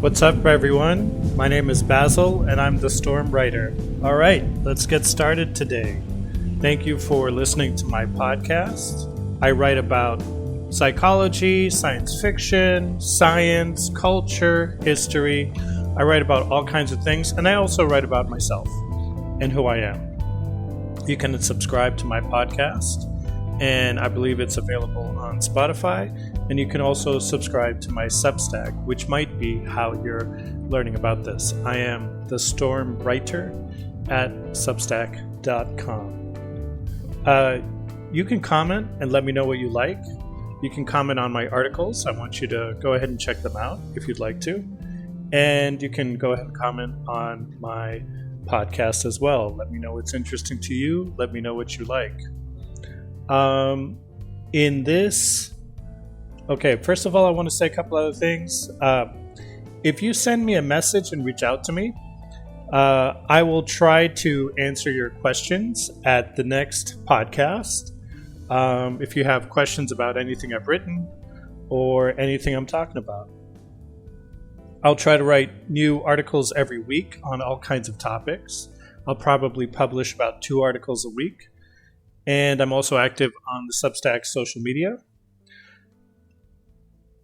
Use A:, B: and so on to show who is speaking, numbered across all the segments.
A: What's up, everyone? My name is Basil, and I'm the Storm Writer. All right, let's get started today. Thank you for listening to my podcast. I write about psychology, science fiction, science, culture, history. I write about all kinds of things, and I also write about myself and who I am. You can subscribe to my podcast, and I believe it's available on Spotify. And you can also subscribe to my Substack, which might be how you're learning about this. I am the Storm Writer at Substack.com. You can comment and let me know what you like. You can comment on my articles. I want you to go ahead and check them out if you'd like to. And you can go ahead and comment on my podcast as well. Let me know what's interesting to you. Let me know what you like. Okay, first of all, I want to say a couple other things. If you send me a message and reach out to me, I will try to answer your questions at the next podcast. If you have questions about anything I've written or anything I'm talking about. I'll try to write new articles every week on all kinds of topics. I'll probably publish about 2 articles a week. And I'm also active on the Substack social media.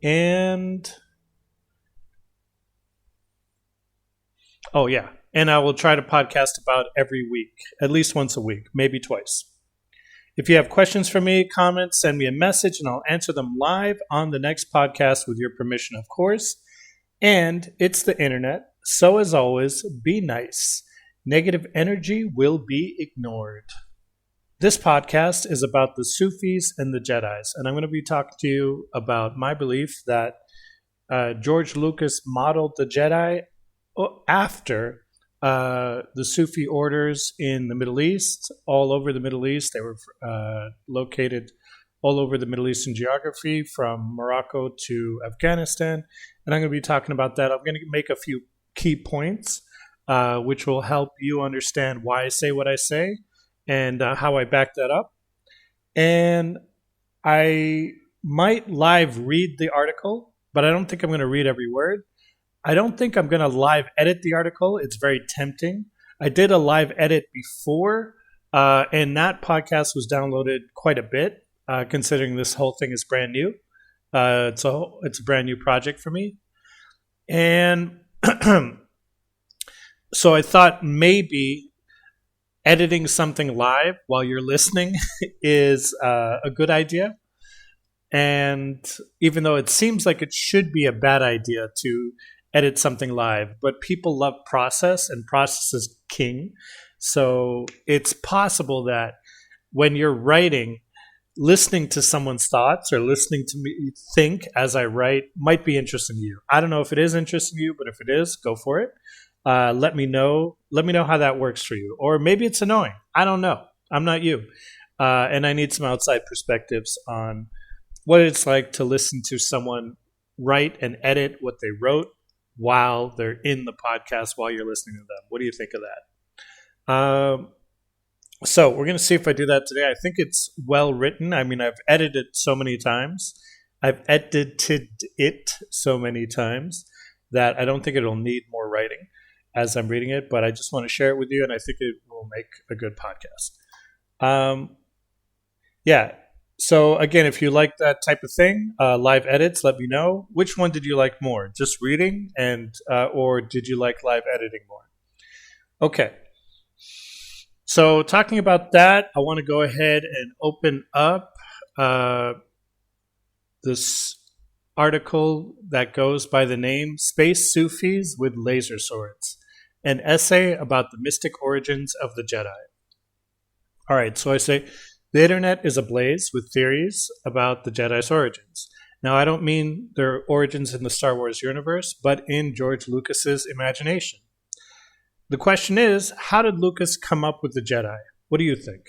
A: And I will try to podcast about every week, at least once a week, maybe twice. If you have questions for me, comments, send me a message and I'll answer them live on the next podcast with your permission, of course. And it's the internet, so as always, be nice. Negative energy will be ignored. This podcast is about the Sufis and the Jedis, and I'm going to be talking to you about my belief that George Lucas modeled the Jedi after the Sufi orders in the Middle East, all over the Middle East. They were located all over the Middle Eastern geography, from Morocco to Afghanistan, and I'm going to be talking about that. I'm going to make a few key points, which will help you understand why I say what I say, and how I back that up. And I might live read the article, but I don't think I'm going to read every word. I don't think I'm going to live edit the article. It's very tempting. I did a live edit before, and that podcast was downloaded quite a bit, considering this whole thing is brand new. It's a brand new project for me. And so I thought maybe editing something live while you're listening is a good idea. And even though it seems like it should be a bad idea to edit something live, but people love process, and process is king. So it's possible that when you're writing, listening to someone's thoughts or listening to me think as I write might be interesting to you. I don't know if it is interesting to you, but if it is, go for it. Let me know. Let me know how that works for you. Or maybe it's annoying. I don't know. I'm not you. And I need some outside perspectives on what it's like to listen to someone write and edit what they wrote while they're in the podcast, while you're listening to them. What do you think of that? So we're going to see if I do that today. I think it's well written. I mean, I've edited it so many times. I've edited it so many times that I don't think it'll need more writing as I'm reading it, but I just want to share it with you, and I think it will make a good podcast. So again, if you like that type of thing, live edits, let me know. Which one did you like more? Just reading, or did you like live editing more? Okay. So talking about that, I want to go ahead and open up this article that goes by the name Space Sufis with Laser Swords, an essay about the mystic origins of the Jedi. All right, so I say the internet is ablaze with theories about the Jedi's origins. Now, I don't mean their origins in the Star Wars universe, but in George Lucas's imagination. The question is, how did Lucas come up with the Jedi? What do you think?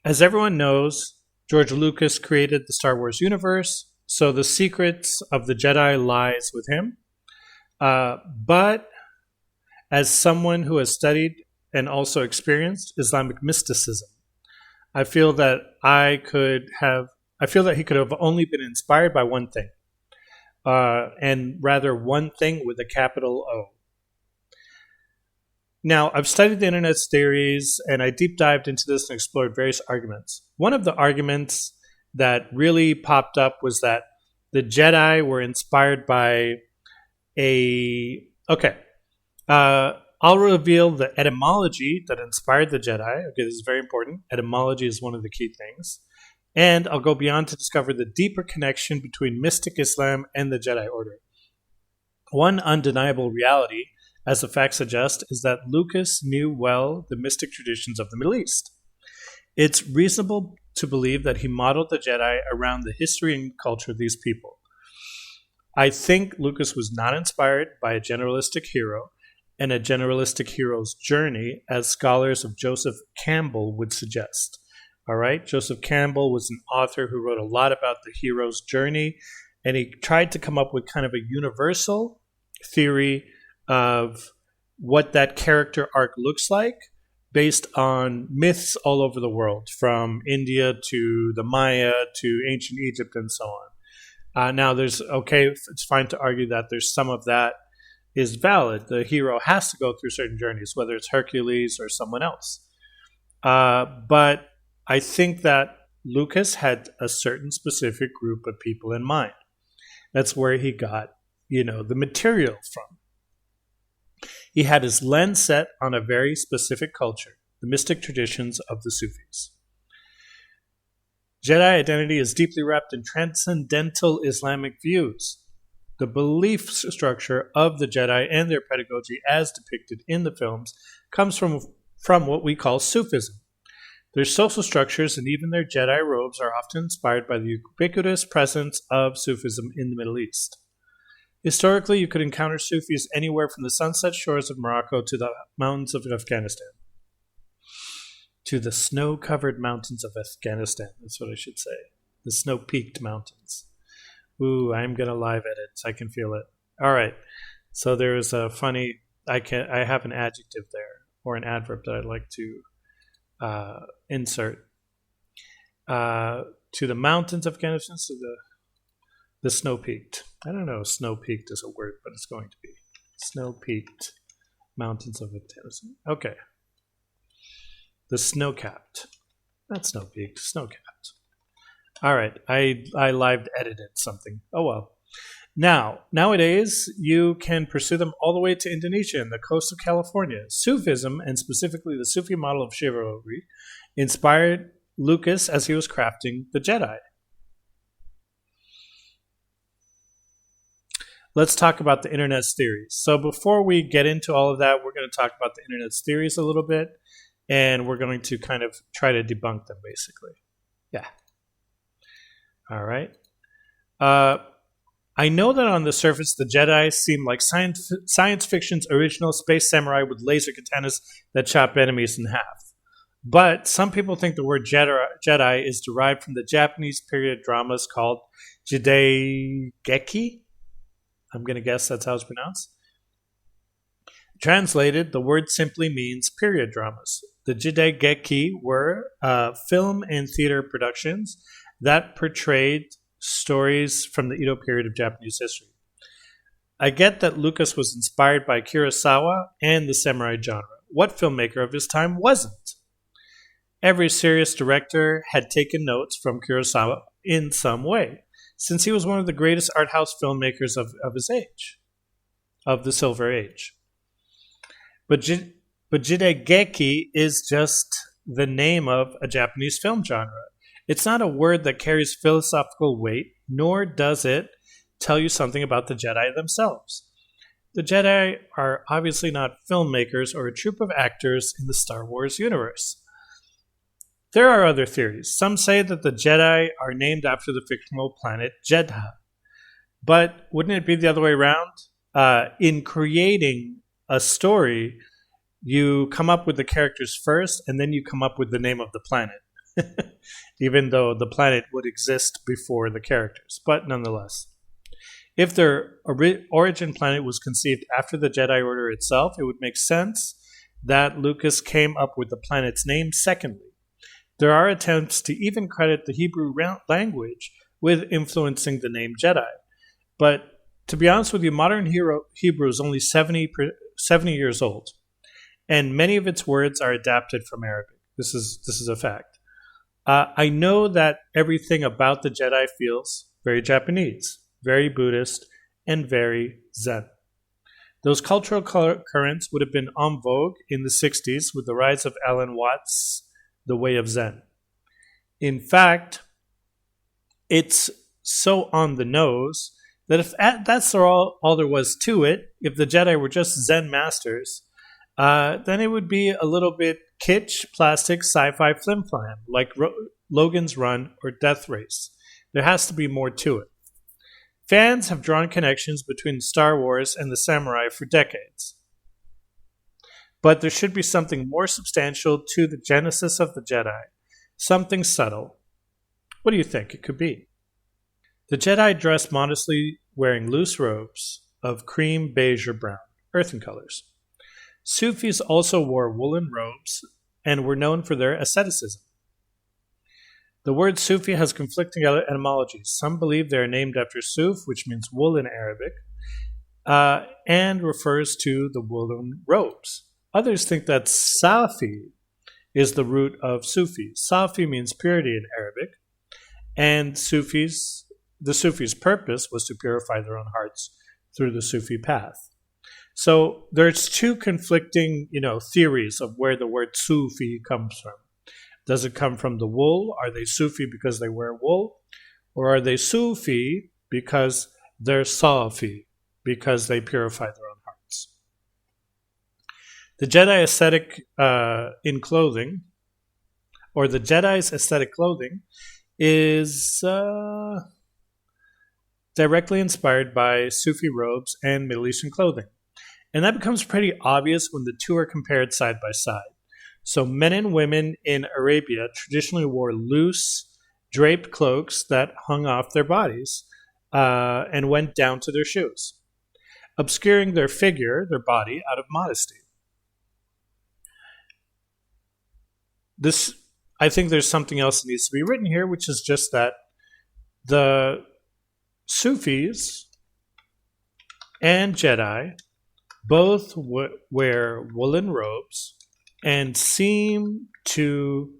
A: As everyone knows, George Lucas created the Star Wars universe, so the secrets of the Jedi lies with him. But as someone who has studied and also experienced Islamic mysticism, I feel that he could have only been inspired by one thing, and rather one thing with a capital O. Now, I've studied the internet's theories, and I deep dived into this and explored various arguments. One of the arguments that really popped up was that the Jedi were inspired by I'll reveal the etymology that inspired the Jedi. Okay, this is very important. Etymology is one of the key things. And I'll go beyond to discover the deeper connection between mystic Islam and the Jedi Order. One undeniable reality, as the facts suggest, is that Lucas knew well the mystic traditions of the Middle East. It's reasonable to believe that he modeled the Jedi around the history and culture of these people. I think Lucas was not inspired by a generalistic hero and a generalistic hero's journey, as scholars of Joseph Campbell would suggest. All right, Joseph Campbell was an author who wrote a lot about the hero's journey, and he tried to come up with kind of a universal theory of what that character arc looks like based on myths all over the world, from India to the Maya to ancient Egypt and so on. Now, it's fine to argue that there's some of that is valid. The hero has to go through certain journeys, whether it's Hercules or someone else. But I think that Lucas had a certain specific group of people in mind. That's where he got, the material from. He had his lens set on a very specific culture, the mystic traditions of the Sufis. Jedi identity is deeply wrapped in transcendental Islamic views. The belief structure of the Jedi and their pedagogy as depicted in the films comes from what we call Sufism. Their social structures and even their Jedi robes are often inspired by the ubiquitous presence of Sufism in the Middle East. Historically, you could encounter Sufis anywhere from the sunset shores of Morocco to the mountains of Afghanistan. To the snow-covered mountains of Afghanistan, that's what I should say. The snow-peaked mountains. Ooh, I'm going to live edit. I can feel it. All right. So there's a funny, I have an adjective there, or an adverb that I'd like to insert. To the mountains of Afghanistan, so the snow-peaked. I don't know if snow-peaked is a word, but it's going to be. Snow-peaked mountains of Afghanistan. Okay. The snow-capped. Not snow-peaked, snow-capped. All right. I live edited something. Oh, well. Nowadays, you can pursue them all the way to Indonesia and the coast of California. Sufism, and specifically the Sufi model of chivalry, inspired Lucas as he was crafting the Jedi. Let's talk about the internet's theories. So before we get into all of that, we're going to talk about the internet's theories a little bit, and we're going to kind of try to debunk them, basically. Yeah. All right. I know that on the surface, the Jedi seem like science fiction's original space samurai with laser katanas that chop enemies in half. But some people think the word Jedi is derived from the Japanese period dramas called Jidaigeki. I'm going to guess that's how it's pronounced. Translated, the word simply means period dramas. The Jidaigeki were film and theater productions that portrayed stories from the Edo period of Japanese history. I get that Lucas was inspired by Kurosawa and the samurai genre. What filmmaker of his time wasn't? Every serious director had taken notes from Kurosawa in some way, since he was one of the greatest art house filmmakers of his age, of the Silver Age. But Jidaigeki is just the name of a Japanese film genre. It's not a word that carries philosophical weight, nor does it tell you something about the Jedi themselves. The Jedi are obviously not filmmakers or a troupe of actors in the Star Wars universe. There are other theories. Some say that the Jedi are named after the fictional planet Jedha. But wouldn't it be the other way around? In creating a story, you come up with the characters first, and then you come up with the name of the planet. Even though the planet would exist before the characters. But nonetheless, if their origin planet was conceived after the Jedi Order itself, it would make sense that Lucas came up with the planet's name secondly. There are attempts to even credit the Hebrew language with influencing the name Jedi. But To be honest with you, modern Hebrew is only 70 years old, and many of its words are adapted from Arabic. This is a fact. I know that everything about the Jedi feels very Japanese, very Buddhist, and very Zen. Those cultural currents would have been en vogue in the 60s with the rise of Alan Watts' The Way of Zen. In fact, it's so on the nose that if that's all there was to it, if the Jedi were just Zen masters, then it would be a little bit kitsch, plastic, sci-fi flim-flam, like Logan's Run or Death Race. There has to be more to it. Fans have drawn connections between Star Wars and the samurai for decades. But there should be something more substantial to the genesis of the Jedi, something subtle. What do you think it could be? The Jedi dressed modestly, wearing loose robes of cream, beige, or brown, earthen colors. Sufis also wore woolen robes and were known for their asceticism. The word Sufi has conflicting etymologies. Some believe they are named after Suf, which means wool in Arabic, and refers to the woolen robes. Others think that Safi is the root of Sufi. Safi means purity in Arabic, and the Sufis' purpose was to purify their own hearts through the Sufi path. So there's two conflicting, theories of where the word Sufi comes from. Does it come from the wool? Are they Sufi because they wear wool? Or are they Sufi because they're Safi, because they purify their own hearts? The Jedi aesthetic in clothing, or the Jedi's aesthetic clothing, is directly inspired by Sufi robes and Middle Eastern clothing. And that becomes pretty obvious when the two are compared side by side. So men and women in Arabia traditionally wore loose, draped cloaks that hung off their bodies and went down to their shoes, obscuring their figure, their body, out of modesty. I think there's something else that needs to be written here, which is just that the Sufis and Jedi both wear woolen robes and seem to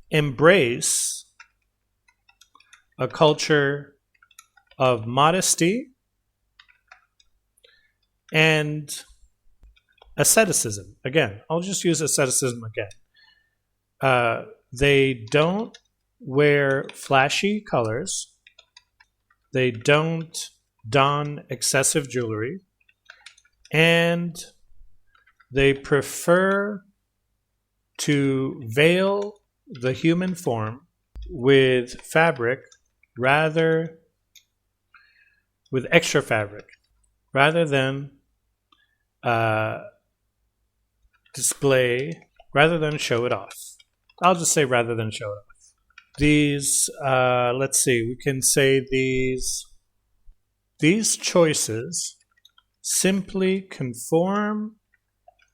A: embrace a culture of modesty and asceticism. Again, I'll just use asceticism again. They don't wear flashy colors. They don't don excessive jewelry. And they prefer to veil the human form with fabric with extra fabric, rather than show it off. I'll just say rather than show it off. These, we can say these choices simply conform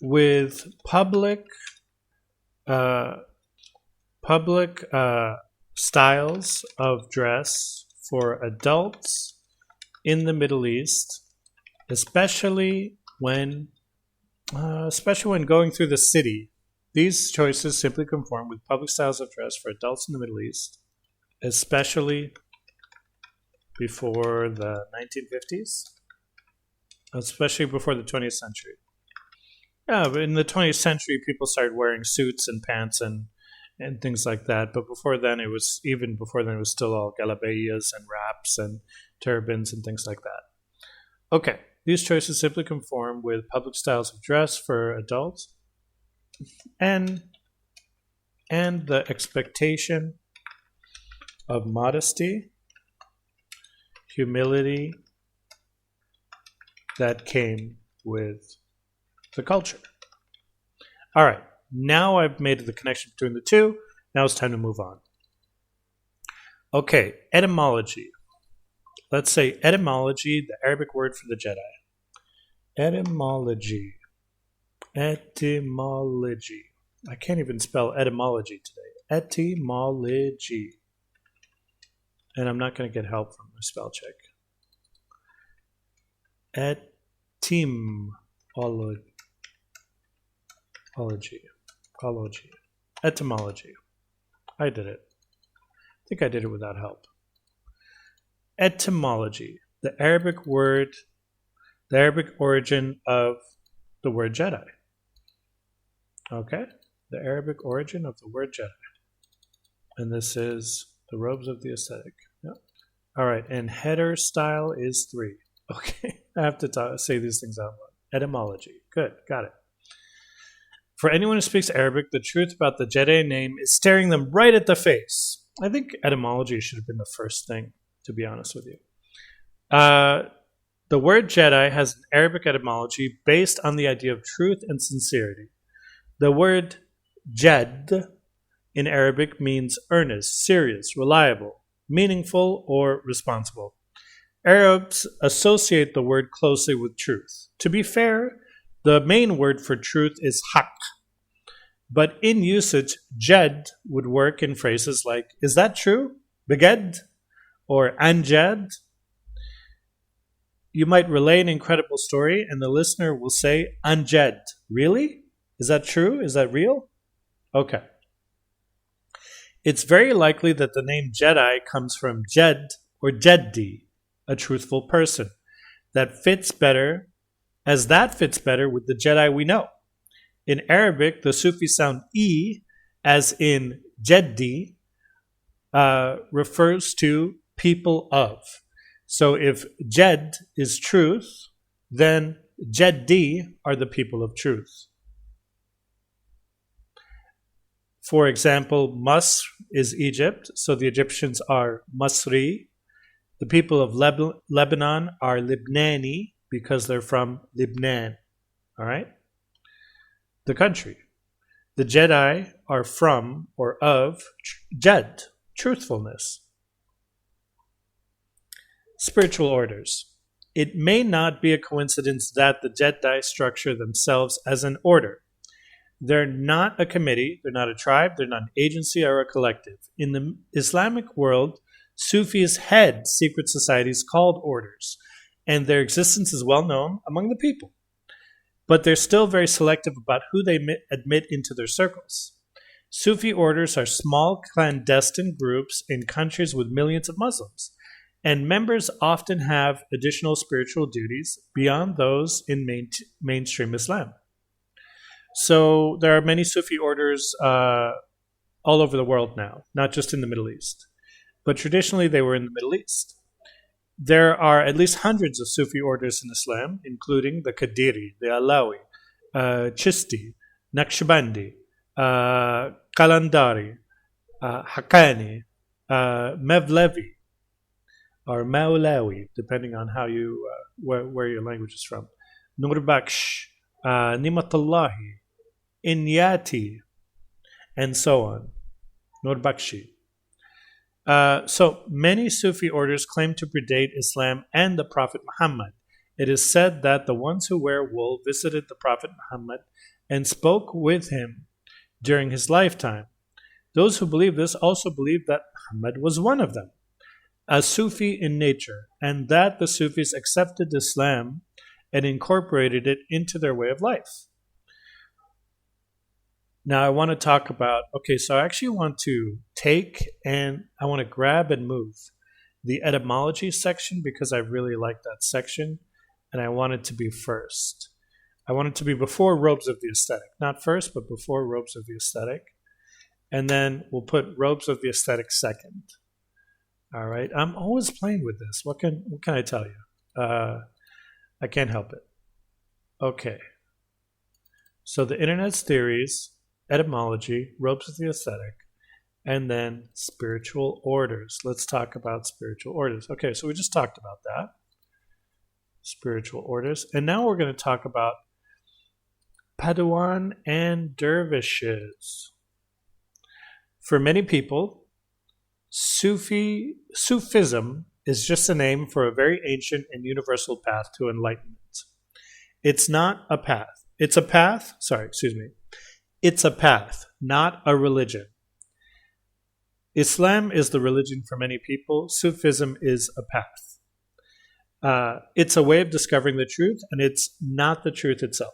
A: with public styles of dress for adults in the Middle East, especially when going through the city. These choices simply conform with public styles of dress for adults in the Middle East, especially before the 1950s, especially before the 20th century. Yeah, but in the 20th century, people started wearing suits and pants and things like that. But before then, it was still all galabeyas and wraps and turbans and things like that. Okay, these choices simply conform with public styles of dress for adults and the expectation of modesty, humility that came with the culture. All right, now I've made the connection between the two. Now it's time to move on. Okay, etymology. Let's say etymology, the Arabic word for the Jedi. Etymology. I can't even spell etymology today. etymology. And I'm not going to get help from a spell check. Etymology. I did it. I think I did it without help. Etymology. The Arabic origin of the word Jedi. Okay? The Arabic origin of the word Jedi. And this is the robes of the ascetic. Yep. All right, and header style is 3. Okay, I have to say these things out loud. Etymology. Good, got it. For anyone who speaks Arabic, the truth about the Jedi name is staring them right at the face. I think etymology should have been the first thing, to be honest with you. The word Jedi has an Arabic etymology based on the idea of truth and sincerity. The word Jed in Arabic means earnest, serious, reliable, meaningful, or responsible. Arabs associate the word closely with truth. To be fair, the main word for truth is haq. But in usage, jed would work in phrases like, is that true? Beged? Or anjad? You might relay an incredible story and the listener will say, anjad. Really? Is that true? Is that real? Okay. It's very likely that the name Jedi comes from Jed or Jeddi, a truthful person. That fits better with the Jedi we know. In Arabic, the Sufi sound E, as in Jeddi, refers to people of. So if Jed is truth, then Jeddi are the people of truth. For example, Masr is Egypt, so the Egyptians are Masri. The people of Lebanon are Libnani because they're from Libnan. All right? The country. The Jedi are from or of Jed, truthfulness. Spiritual orders. It may not be a coincidence that the Jedi structure themselves as an order. They're not a committee, they're not a tribe, they're not an agency or a collective. In the Islamic world, Sufis head secret societies called orders, and their existence is well known among the people. But they're still very selective about who they admit into their circles. Sufi orders are small clandestine groups in countries with millions of Muslims, and members often have additional spiritual duties beyond those in mainstream Islam. So there are many Sufi orders all over the world now, not just in the Middle East. But traditionally they were in the Middle East. There are at least hundreds of Sufi orders in Islam, including the Qadiri, the Alawi, Chisti, Naqshbandi, Qalandari, Haqqani, Mevlevi, or Maulawi, depending on how you where your language is from, Nurbaksh, Nimatullahi, Inyati, and so on. Nurbakshi. So many Sufi orders claim to predate Islam and the Prophet Muhammad. It is said that the ones who wear wool visited the Prophet Muhammad and spoke with him during his lifetime. Those who believe this also believe that Muhammad was one of them, a Sufi in nature, and that the Sufis accepted Islam and incorporated it into their way of life. Now I want to talk about, so I actually want to take and I want to grab and move the etymology section because I really like that section and I want it to be first. I want it to be before Robes of the Aesthetic. Not first, but before Robes of the Aesthetic. And then we'll put Robes of the Aesthetic second. All right. I'm always playing with this. What can I tell you? I can't help it. Okay. So the Internet's theories, etymology, Robes of the Aesthetic, and then spiritual orders. Let's talk about spiritual orders. Okay, so we just talked about that. Spiritual orders. And now we're going to talk about Padawan and dervishes. For many people, Sufism is just a name for a very ancient and universal path to enlightenment. It's not a path. It's a path, It's a path, not a religion. Islam is the religion for many people. Sufism is a path. It's a way of discovering the truth, and it's not the truth itself.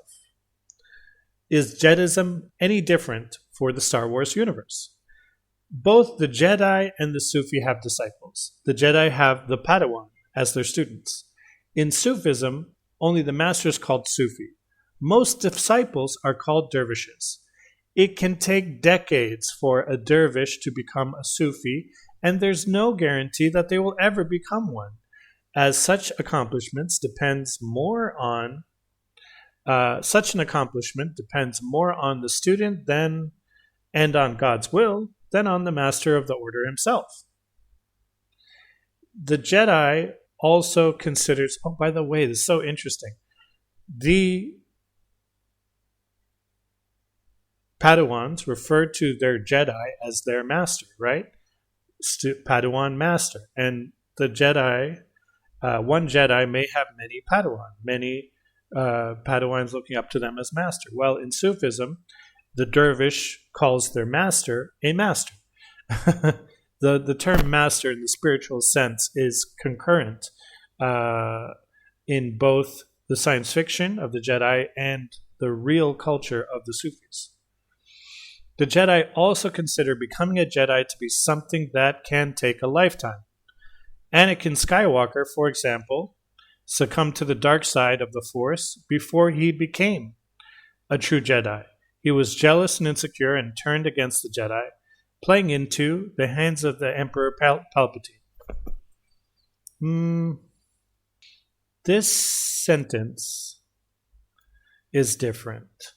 A: Is Jedism any different for the Star Wars universe? Both the Jedi and the Sufi have disciples. The Jedi have the Padawan as their students. In Sufism, only the master is called Sufi. Most disciples are called dervishes. It can take decades for a dervish to become a Sufi, and there's no guarantee that they will ever become one, as such an accomplishment depends more on the student and on God's will than on the master of the order himself. The Jedi also considers, oh, by the way, this is so interesting. The Padawans refer to their Jedi as their master, right? Padawan master. And the Jedi, one Jedi may have many Padawans looking up to them as master. Well, in Sufism, the dervish calls their master a master. The term master in the spiritual sense is concurrent in both the science fiction of the Jedi and the real culture of the Sufis. The Jedi also consider becoming a Jedi to be something that can take a lifetime. Anakin Skywalker, for example, succumbed to the dark side of the Force before he became a true Jedi. He was jealous and insecure and turned against the Jedi, playing into the hands of the Emperor Palpatine. This sentence is different.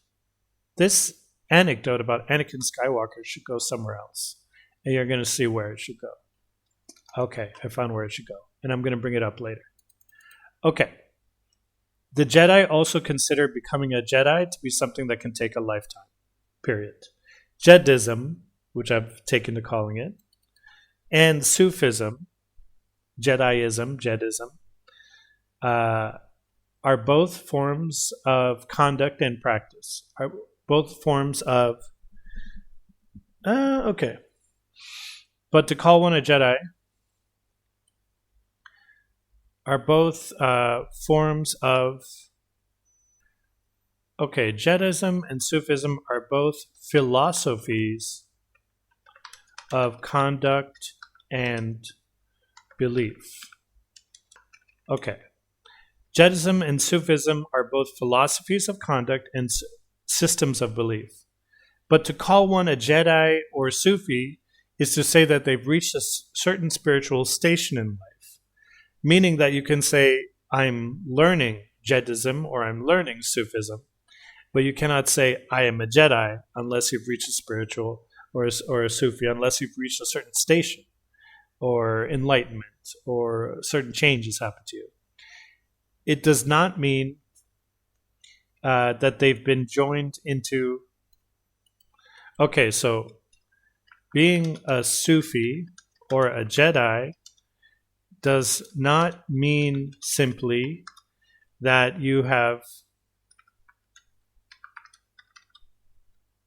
A: This anecdote about Anakin Skywalker should go somewhere else. And you're going to see where it should go. Okay, I found where it should go. And I'm going to bring it up later. Okay. The Jedi also consider becoming a Jedi to be something that can take a lifetime. Period. Jedism, which I've taken to calling it, and Sufism, Jedism, are both forms of conduct and practice. Are both forms of... okay. But to call one a Jedi are both forms of... Okay, Jedism and Sufism are both philosophies of conduct and belief. Okay. Jedism and Sufism are both philosophies of conduct and systems of belief. But to call one a Jedi or Sufi is to say that they've reached a certain spiritual station in life, meaning that you can say, I'm learning Jedism or I'm learning Sufism, but you cannot say, I am a Jedi unless you've reached a spiritual or a Sufi, unless you've reached a certain station or enlightenment or certain changes happen to you. It does not mean that they've been joined into... Okay, so being a Sufi or a Jedi does not mean simply that you have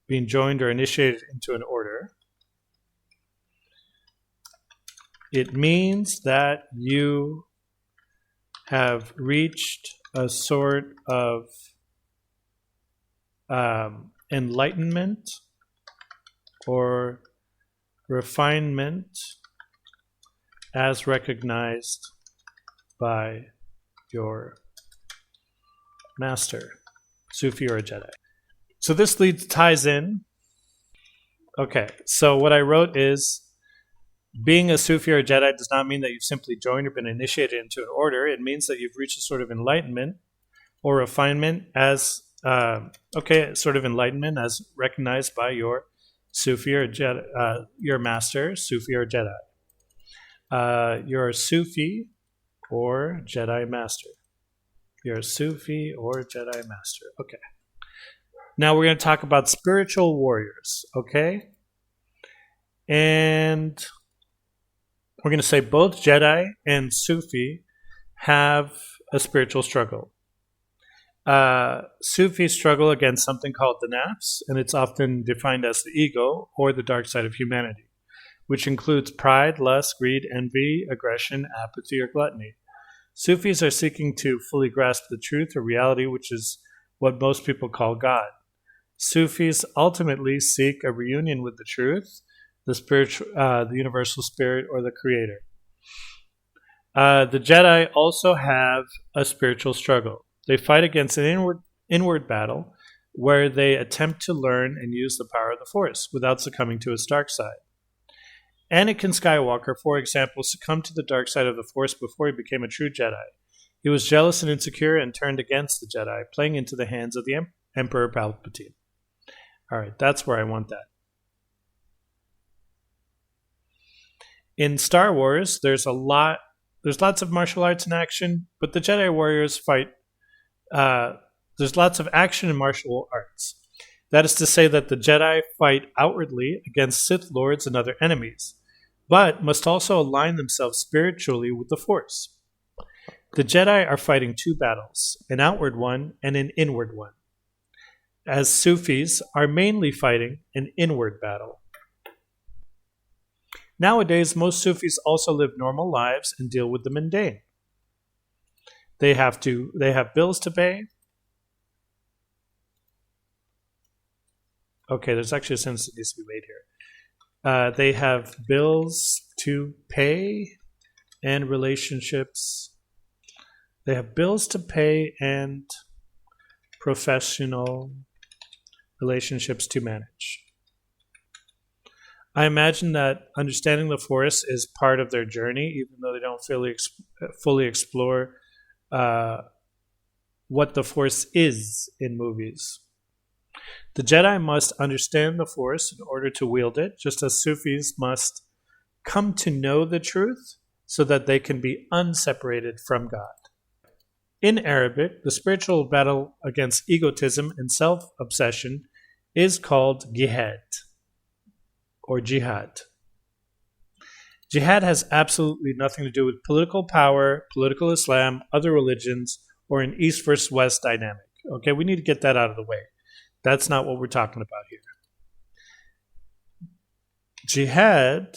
A: been joined or initiated into an order. It means that you have reached a sort of enlightenment or refinement as recognized by your master, Sufi or a Jedi. So this ties in. Okay, so what I wrote is, being a Sufi or a Jedi does not mean that you've simply joined or been initiated into an order. It means that you've reached a sort of enlightenment or refinement as, sort of enlightenment as recognized by your Sufi or Jedi, your master, Sufi or Jedi. You're a Sufi or Jedi master. You're a Sufi or Jedi master. Okay. Now we're going to talk about spiritual warriors, okay? And we're going to say both Jedi and Sufi have a spiritual struggle. Sufis struggle against something called the nafs, and it's often defined as the ego or the dark side of humanity. which includes pride, lust, greed, envy, aggression, apathy, or gluttony. Sufis are seeking to fully grasp the truth or reality, which is what most people call God. Sufis ultimately seek a reunion with the truth, the universal spirit, or the Creator. The Jedi also have a spiritual struggle. They fight against an inward battle where they attempt to learn and use the power of the Force without succumbing to its dark side. Anakin Skywalker, for example, succumbed to the dark side of the Force before he became a true Jedi. He was jealous and insecure and turned against the Jedi, playing into the hands of the Emperor Palpatine. All right, that's where I want that. In Star Wars, there's lots of martial arts in action, but the Jedi warriors fight. There's lots of action in martial arts. That is to say that the Jedi fight outwardly against Sith Lords and other enemies, but must also align themselves spiritually with the Force. The Jedi are fighting two battles, an outward one and an inward one, as Sufis are mainly fighting an inward battle. Nowadays, most Sufis also live normal lives and deal with the mundane. They have bills to pay. Okay, there's actually a sentence that needs to be made here. They have bills to pay and relationships. They have bills to pay and professional relationships to manage. I imagine that understanding the Force is part of their journey, even though they don't fully explore what the Force is in movies. The Jedi must understand the Force in order to wield it, just as Sufis must come to know the truth so that they can be unseparated from God. In Arabic, the spiritual battle against egotism and self-obsession is called jihad, or jihad. Jihad has absolutely nothing to do with political power, political Islam, other religions, or an East versus West dynamic. Okay, we need to get that out of the way. That's not what we're talking about here. Jihad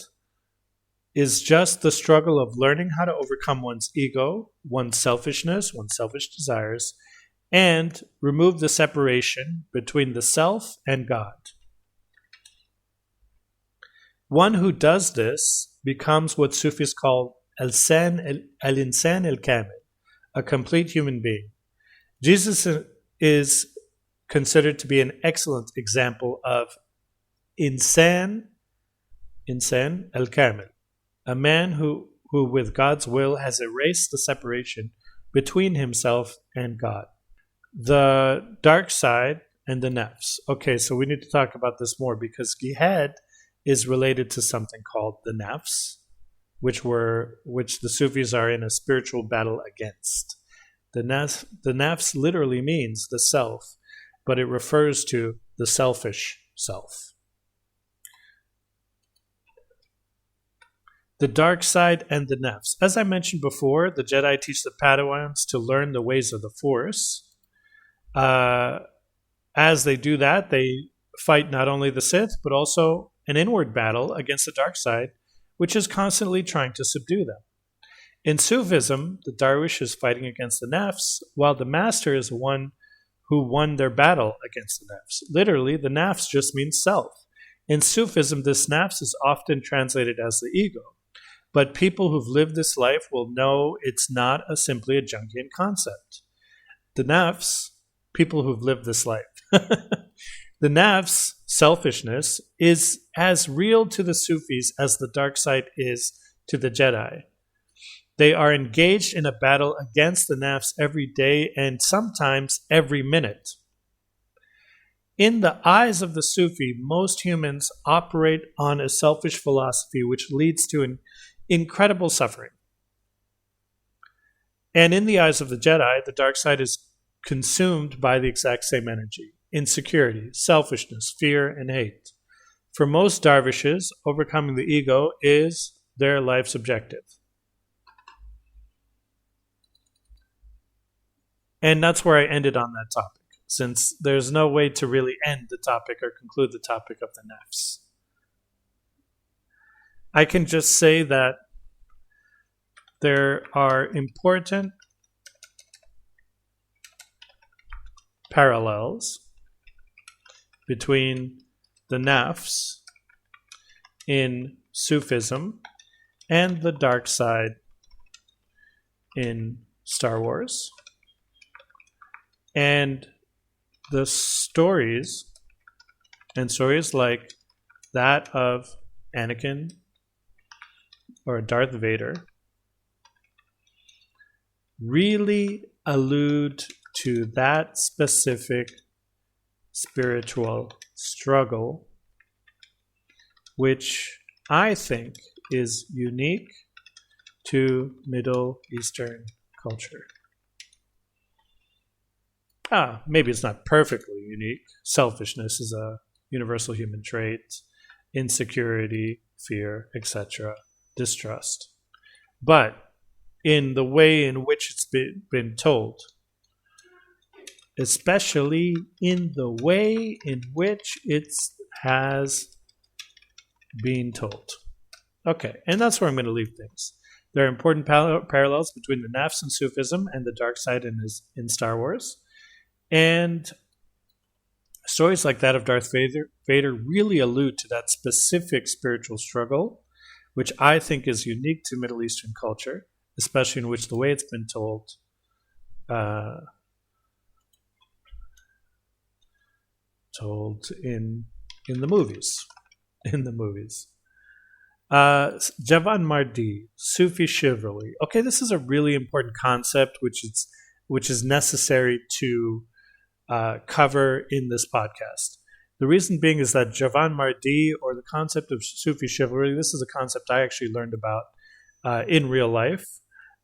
A: is just the struggle of learning how to overcome one's ego, one's selfishness, one's selfish desires, and remove the separation between the self and God. One who does this becomes what Sufis call al-insan al-kamil, a complete human being. Jesus is considered to be an excellent example of insan al-kamil, a man who with God's will has erased the separation between himself and God. The dark side and the nafs. Okay, so we need to talk about this more because jihad is related to something called the nafs, which the Sufis are in a spiritual battle against. The nafs literally means the self, but it refers to the selfish self. The dark side and the nafs. As I mentioned before, the Jedi teach the Padawans to learn the ways of the Force. As they do that, they fight not only the Sith, but also an inward battle against the dark side, which is constantly trying to subdue them. In Sufism, the Darwish is fighting against the nafs, while the master is the one who won their battle against the nafs. Literally, the nafs just means self. In Sufism, this nafs is often translated as the ego. But people who've lived this life will know it's not simply a Jungian concept. The nafs, people who've lived this life, the nafs, selfishness, is as real to the Sufis as the dark side is to the Jedi. They are engaged in a battle against the nafs every day and sometimes every minute. In the eyes of the Sufi, most humans operate on a selfish philosophy which leads to an incredible suffering. And in the eyes of the Jedi, the dark side is consumed by the exact same energy: insecurity, selfishness, fear, and hate. For most Darvishes, overcoming the ego is their life's objective. And that's where I ended on that topic, since there's no way to really end the topic or conclude the topic of the nafs. I can just say that there are important parallels between the nafs in Sufism and the dark side in Star Wars. And the stories, and stories like that of Anakin or Darth Vader, really allude to that specific spiritual struggle, which I think is unique to Middle Eastern culture. Maybe it's not perfectly unique. Selfishness is a universal human trait, insecurity, fear, etc., distrust. But in the way in which it's been told, especially in the way in which it has been told. Okay, and that's where I'm going to leave things. There are important parallels between the nafs in Sufism and the dark side in Star Wars. And stories like that of Darth Vader really allude to that specific spiritual struggle, which I think is unique to Middle Eastern culture, especially in which the way it's been told in the movies. Javan Mardi, Sufi chivalry. Okay, this is a really important concept, which is necessary to cover in this podcast. The reason being is that Javan Mardi, or the concept of Sufi chivalry, this is a concept I actually learned about in real life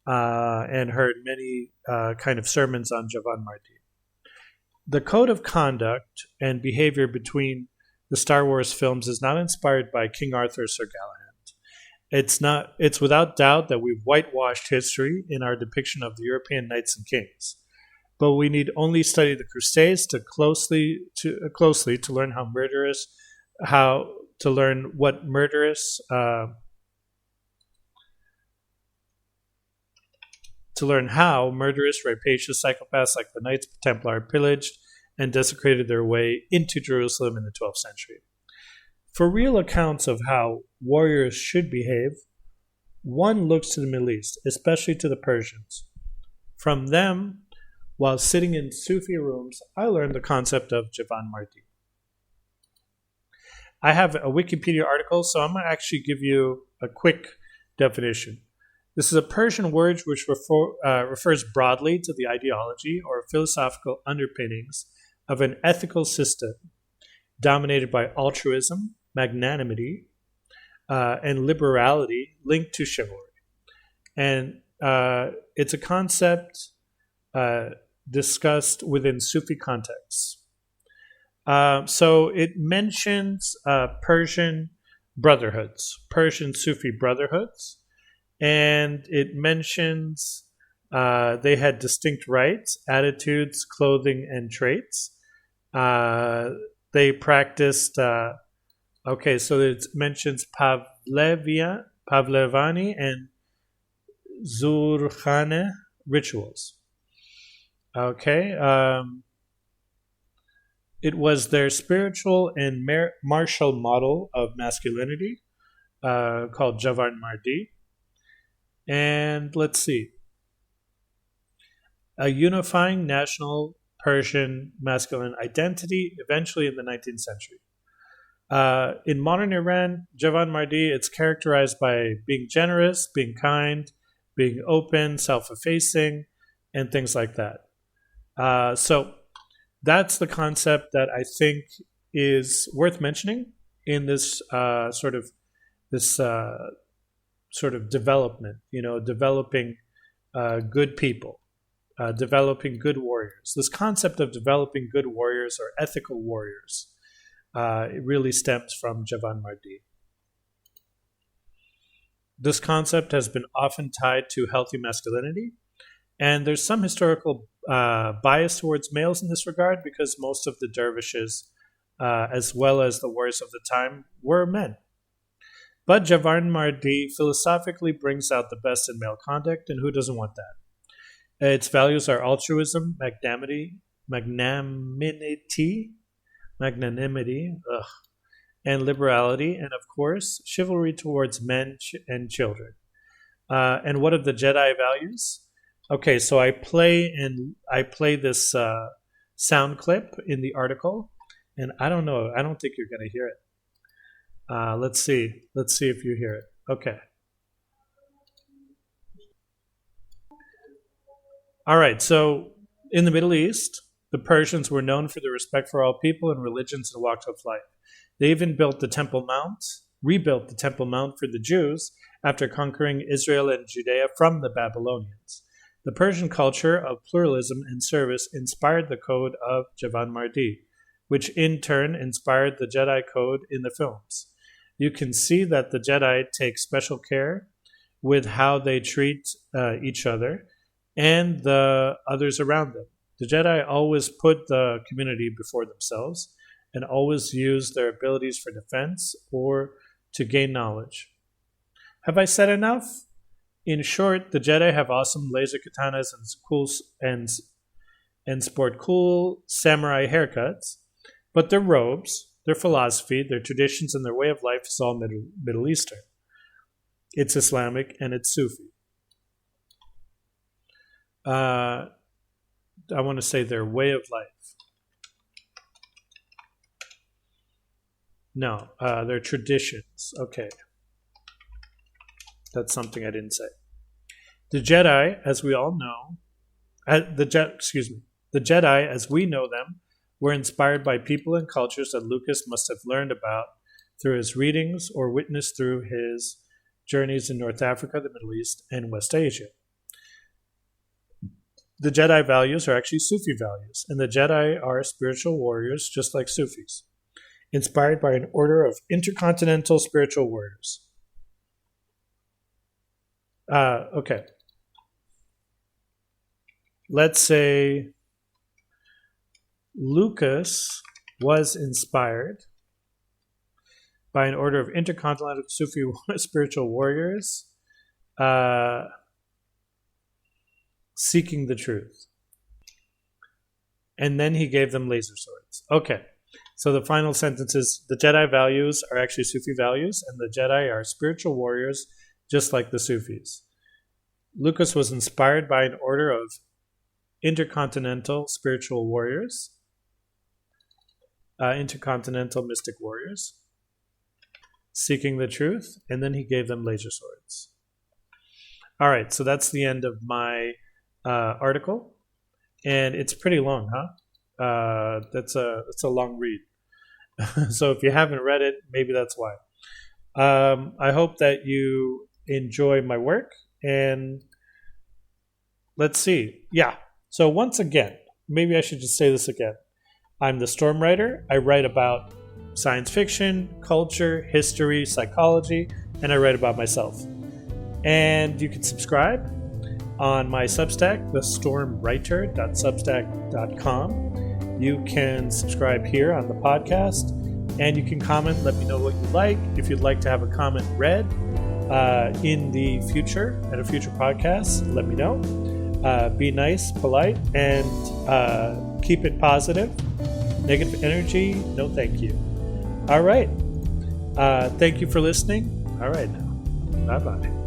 A: and heard many kind of sermons on Javan Mardi. The code of conduct and behavior between the Star Wars films is not inspired by King Arthur or Sir Galahad. It's without doubt that we've whitewashed history in our depiction of the European knights and kings. But we need only study the Crusades closely to learn how murderous rapacious psychopaths like the Knights Templar pillaged and desecrated their way into Jerusalem in the 12th century. For real accounts of how warriors should behave, one looks to the Middle East, especially to the Persians. From them, while sitting in Sufi rooms, I learned the concept of Javan Mardi. I have a Wikipedia article, so I'm going to actually give you a quick definition. This is a Persian word which refers broadly to the ideology or philosophical underpinnings of an ethical system dominated by altruism, magnanimity, and liberality linked to chivalry. And it's a concept discussed within Sufi contexts. So it mentions Persian brotherhoods, Persian Sufi brotherhoods, and it mentions they had distinct rights, attitudes, clothing, and traits. They practiced, so it mentions Pavlevani and Zurkhane rituals. It was their spiritual and martial model of masculinity called Javan Mardi. And let's see. A unifying national Persian masculine identity eventually in the 19th century. In modern Iran, Javan Mardi, it's characterized by being generous, being kind, being open, self-effacing, and things like that. So that's the concept that I think is worth mentioning in this sort of development. Developing good people, developing good warriors. This concept of developing good warriors or ethical warriors, it really stems from Javan Mardi. This concept has been often tied to healthy masculinity, and there's some historical bias towards males in this regard because most of the dervishes, as well as the warriors of the time, were men. But Javanmardi philosophically brings out the best in male conduct, and who doesn't want that? Its values are altruism, magnanimity, and liberality, and of course, chivalry towards men and children. And what are the Jedi values? Okay, so I play this sound clip in the article, and I don't know. I don't think you're going to hear it. Let's see. Let's see if you hear it. Okay. All right. So in the Middle East, the Persians were known for their respect for all people and religions and walks of life. They even rebuilt the Temple Mount for the Jews after conquering Israel and Judea from the Babylonians. The Persian culture of pluralism and service inspired the code of Javanmardi, which in turn inspired the Jedi code in the films. You can see that the Jedi take special care with how they treat each other and the others around them. The Jedi always put the community before themselves and always use their abilities for defense or to gain knowledge. Have I said enough? In short, the Jedi have awesome laser katanas and sport cool samurai haircuts, but their robes, their philosophy, their traditions, and their way of life is all Middle Eastern. It's Islamic and it's Sufi. I want to say their way of life. No, their traditions. Okay. That's something I didn't say. The Jedi, as we all know, the Jedi, as we know them, were inspired by people and cultures that Lucas must have learned about through his readings or witnessed through his journeys in North Africa, the Middle East, and West Asia. The Jedi values are actually Sufi values, and the Jedi are spiritual warriors just like Sufis, inspired by an order of intercontinental spiritual warriors. Okay. Let's say Lucas was inspired by an order of intercontinental Sufi spiritual warriors seeking the truth. And then he gave them laser swords. Okay. So the final sentence is the Jedi values are actually Sufi values, and the Jedi are spiritual warriors just like the Sufis. Lucas was inspired by an order of intercontinental spiritual warriors, intercontinental mystic warriors, seeking the truth, and then he gave them laser swords. All right, so that's the end of my article, and it's pretty long, huh? It's a long read. So if you haven't read it, maybe that's why. I hope that you enjoy my work, and let's see. Yeah. So once again, maybe I should just say this again. I'm the Storm Writer. I write about science fiction, culture, history, psychology, and I write about myself. And you can subscribe on my Substack, thestormwriter.substack.com. You can subscribe here on the podcast, and you can comment. Let me know what you like. If you'd like to have a comment read in the future, at a future podcast, let me know. Be nice, polite, and keep it positive. Negative energy, no thank you. All right. Thank you for listening. All right now. Bye-bye.